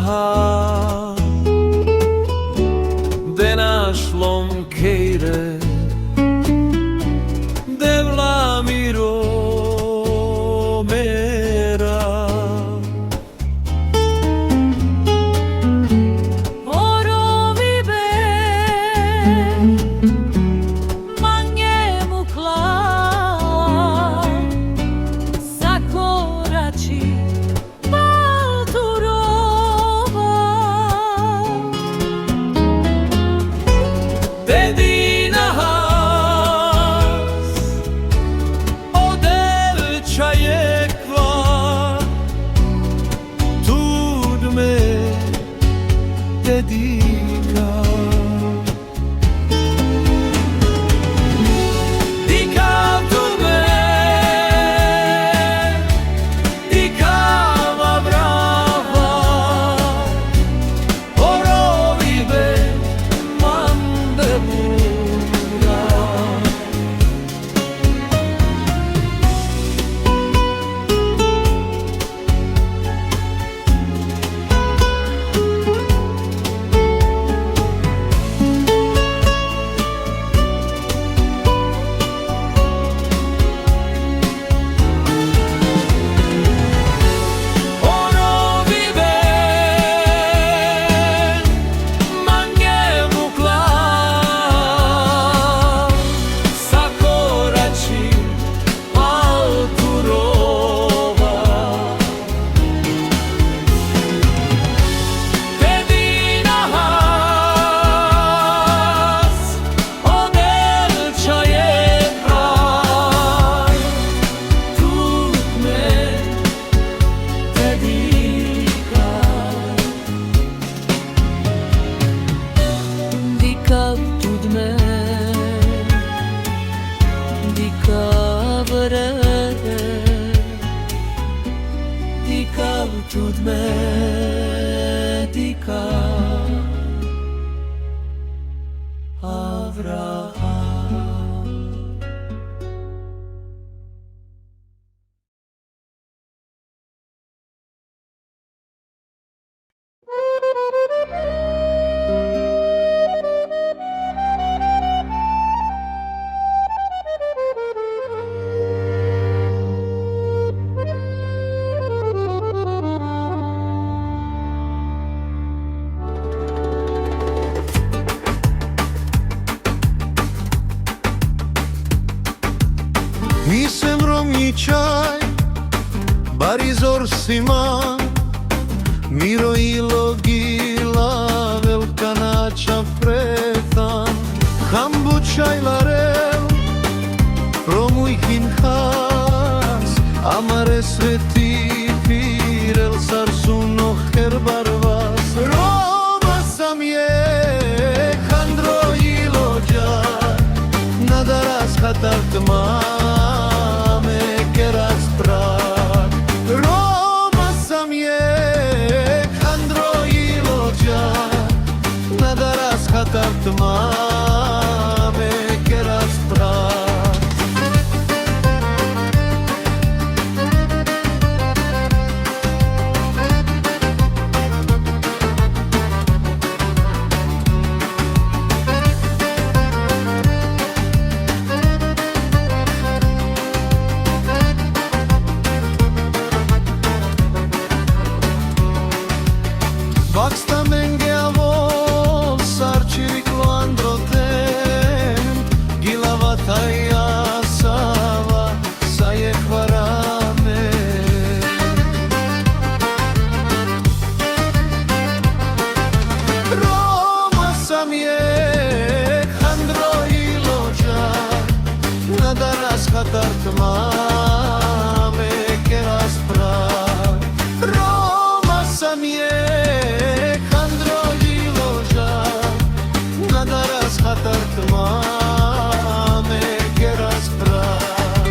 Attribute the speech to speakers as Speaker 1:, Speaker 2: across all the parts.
Speaker 1: ha de našlom kejre de vlamiro mera
Speaker 2: Orovi be manjemu kla sakorači
Speaker 1: Dedina has odelča je kvar tud me dedika Dika tud me dikava brava orovi be Tud me dika Avraham
Speaker 3: Nisem romni čaj, barizor sima, miro ilo gila, velika nača pretan, hambu čaj larel, romuj hinhas, amare sveti firel, sarsuno herbar vas, Roma sam je, handro ilo džaj, nadaras hatart ma. Roma sam je, handro ilo džaj, nadaras hatart mame keras prak. Baksta menge avol sarçirik lo androten Gilava taya sava saye kvarame Roma sam je handro ilo džaj nadaras hatart mame keras prak Roma sam je hatart mame keras prak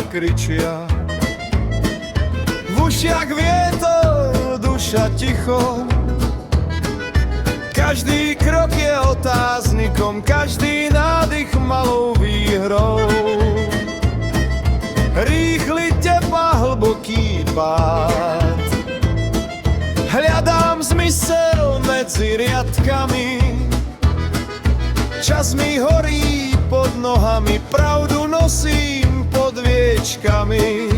Speaker 3: kričia. V ušiach vietor, duša ticho. Každý krok je otáznikom, každý nádych malou výhrou. Rýchly tepa, hlboký pád. Hľadám zmysel medzi riadkami. Čas mi horí pod nohami, pravdu nosím pod viečkami.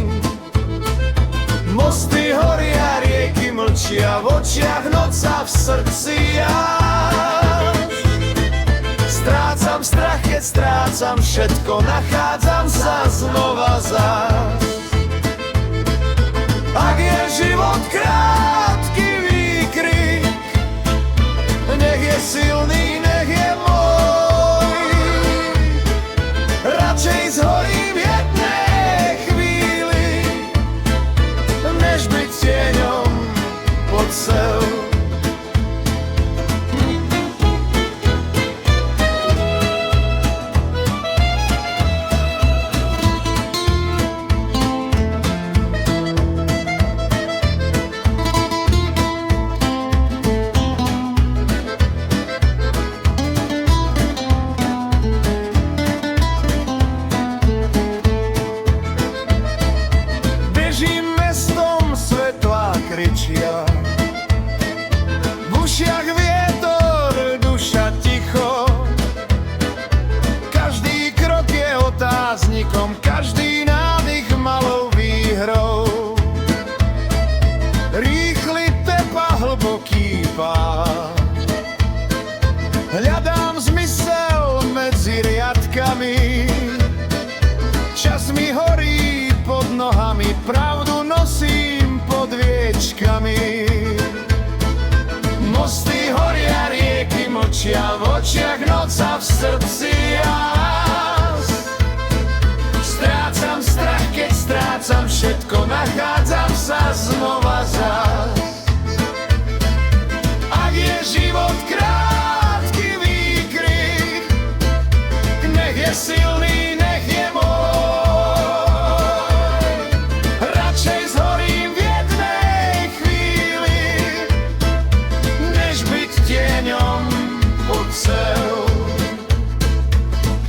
Speaker 3: Mosty horia, rieky mlčia, v očiach noc a v srdci jáž. Strácam strach, keď strácam všetko, nachádzam sa znova zás. Ak je život krátky výkrik, nech je silný, nech je môj. Radšej zhorím v jednej chvíli, než byť tieňom pod cel. V ušiach vietor, duša ticho. Každý krok je otáznikom, každý nádych malou výhrou. Rýchly tepa, hlboký pád. Hľadám zmysel medzi riadkami. Čas mi horí pod nohami, pravdu nosím pod viečkami. Mosty horia, rieky mlčia, v očiach noc a v srdci jas. Strácam strach, keď strácam všetko, nachádzam sa znova zás. Ak je život krátky výkrik, nech je silný, nech je môj.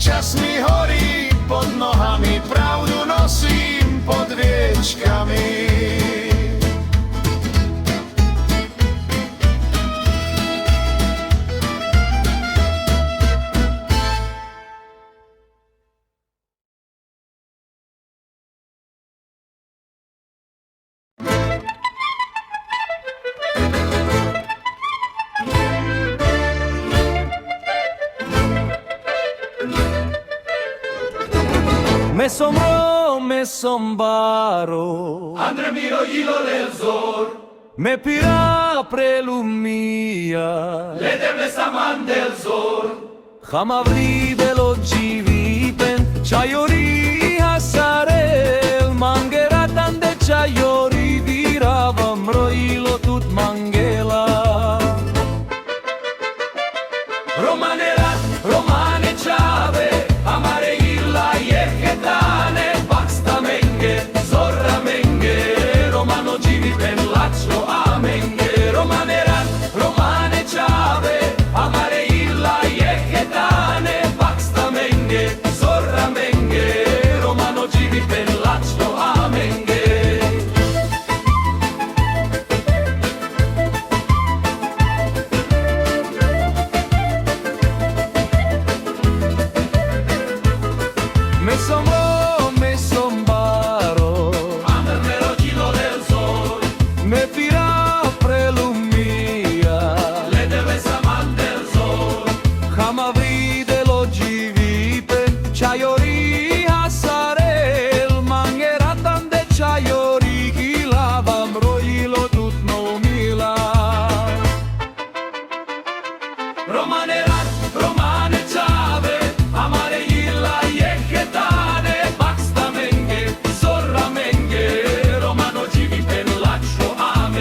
Speaker 3: Čas mi horí pod nohami, pravdu nosím pod viečkami.
Speaker 1: Me sombró, me sombaro,
Speaker 4: Andre miro gilo del zor,
Speaker 1: me pira prelumia,
Speaker 4: le deble saman del zor,
Speaker 1: Hamavri veloci vipen, Chayori hasarel, Mangeratan de Chayori, Viravam roilo tut mangela.
Speaker 4: Romanerat, romane chave, amare illa yehetane, Baxta menge, zorra menge, romano givi ben laccio amenge. Romanerat, romane chave, amare illa yehetane, Baxta menge, zorra menge, romano givi ben laccio amenge.
Speaker 1: Me sombró, me sombaro,
Speaker 4: Andre mero gilo del zor,
Speaker 1: me pira prelumia,
Speaker 4: le debe saman del zor,
Speaker 1: Hamavri veloci vipen, Chayori hasarel, Mangeratan de Chayori, Hilavam roilo tut nomila.
Speaker 4: Romanerat, romane chave, amare illa yehetane, Baxta menge, zorra menge, romano givi pen laccio ame.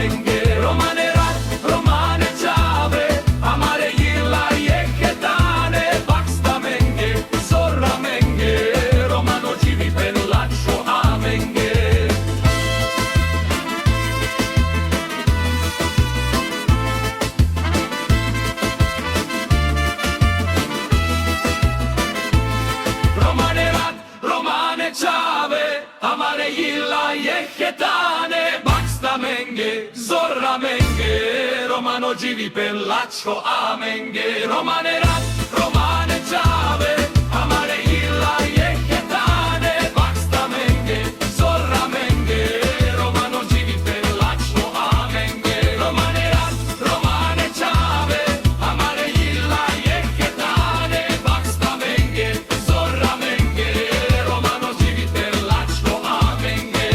Speaker 4: menge, zorra menge, Romano Givi Pellaccio amenge, Romane rat, Romane ciave, amare illa yeketane, Baxta menge, zorra menge, Romano Givi Pellaccio amenge, Romane rat, Romane ciave, amare illa yeketane, Baxta menge, zorra menge, Romano Givi Pellaccio amenge.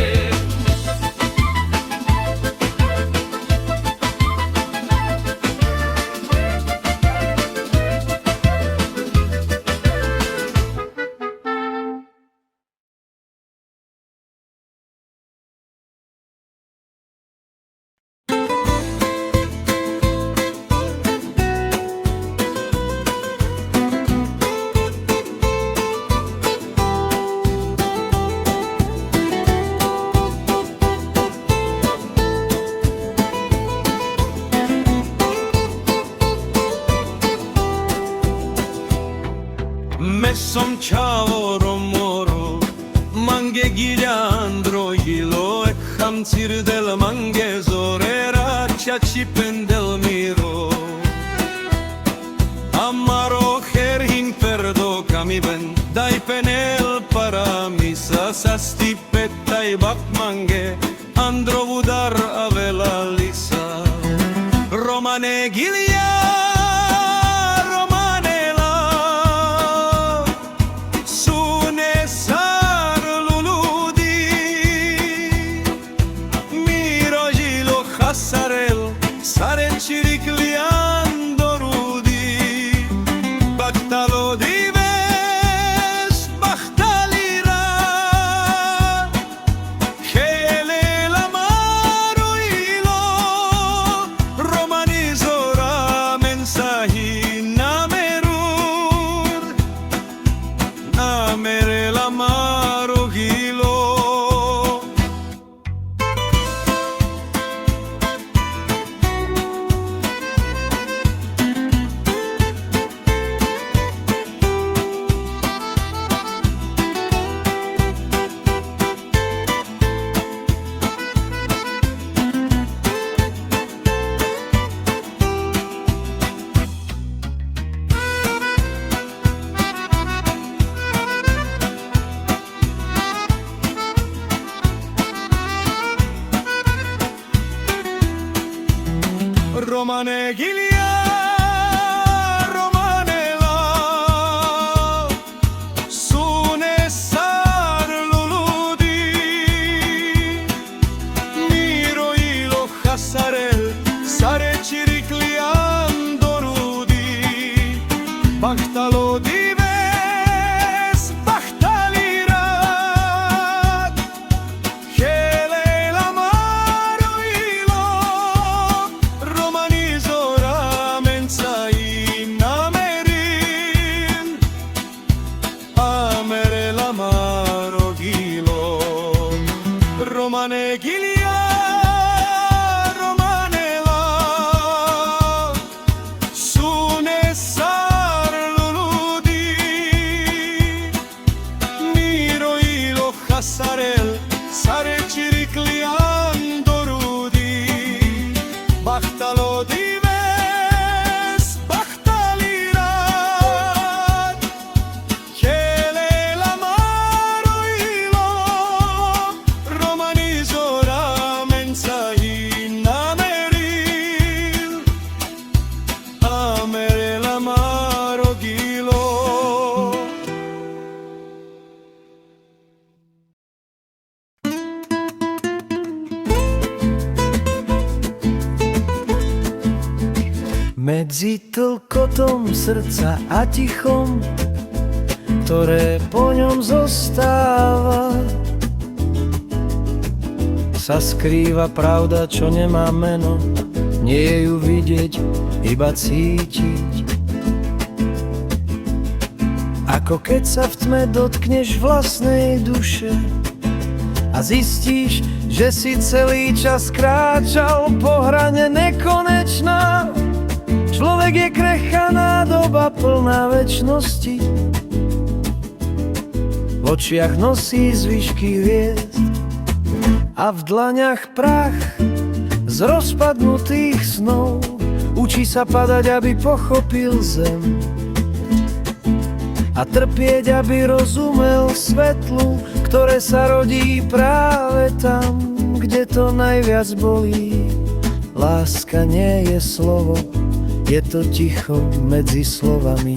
Speaker 5: Messom ciavoro moro, manghe ghigliandro ilo e hamzir del manghe zorera ciacipen del miro. Amaro herhin perdo kamiben, dai penel paramisa sa stipetta i bak manghe, andro vudar avela lisa. Romane ghilia. Sare ciricliando rudi, Bactalo dives, Bactalira, Chele l'amaro ilo, Romanizora mensahi namerur, Namere l'amaro ilo. Romane ghilia, romanela, sune sar luludi, miro ilo hasarel, sare ciricliando rudi, Bactalo dives, Bactalirat, Chele l'amaro ilo, Romanizora mensahi namerin, Amere l'amaro ghilo. Romane ghilia, romanela, sune sar luludi, miro ilo hasarel, sare ciricliando rudi, Bactalo dives, Bactalirat, Chele l'amaro ilo, Romanizora mensahi nameril, Amere l'amaro ghilo.
Speaker 6: Medzi tlkotom srdca a tichom, ktoré po ňom zostáva, sa skrýva pravda, čo nemá meno. Nie je ju vidieť, iba cítiť. Ako keď sa v tme dotkneš vlastnej duše a zistíš, že si celý čas kráčal po hrane nekonečná. Človek je krehká nádoba plná večnosti, v očiach nosí zvyšky hviezd a v dlaňach prach z rozpadnutých snov. Učí sa padať, aby pochopil zem a trpieť, aby rozumel svetlu, ktoré sa rodí práve tam, kde to najviac bolí. Láska nie je slovo, je to ticho medzi slovami.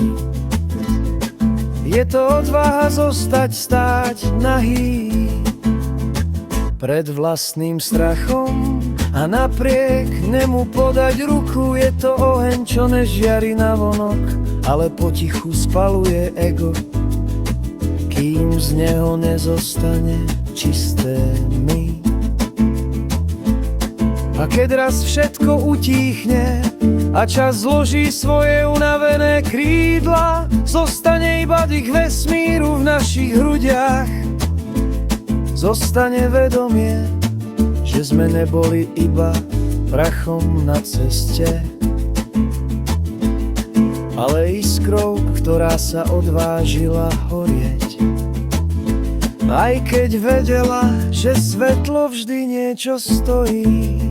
Speaker 6: Je to odvaha zostať stáť nahý pred vlastným strachom a napriek nemu podať ruku. Je to oheň, čo nežiari navonok, ale potichu spaluje ego, kým z neho nezostane čisté my. A keď raz všetko utíchne a čas zloží svoje unavené krídla, zostane iba dých vesmíru v našich hrudiach. Zostane vedomie, že sme neboli iba prachom na ceste, ale iskrou, ktorá sa odvážila horieť. Aj keď vedela, že svetlo vždy niečo stojí.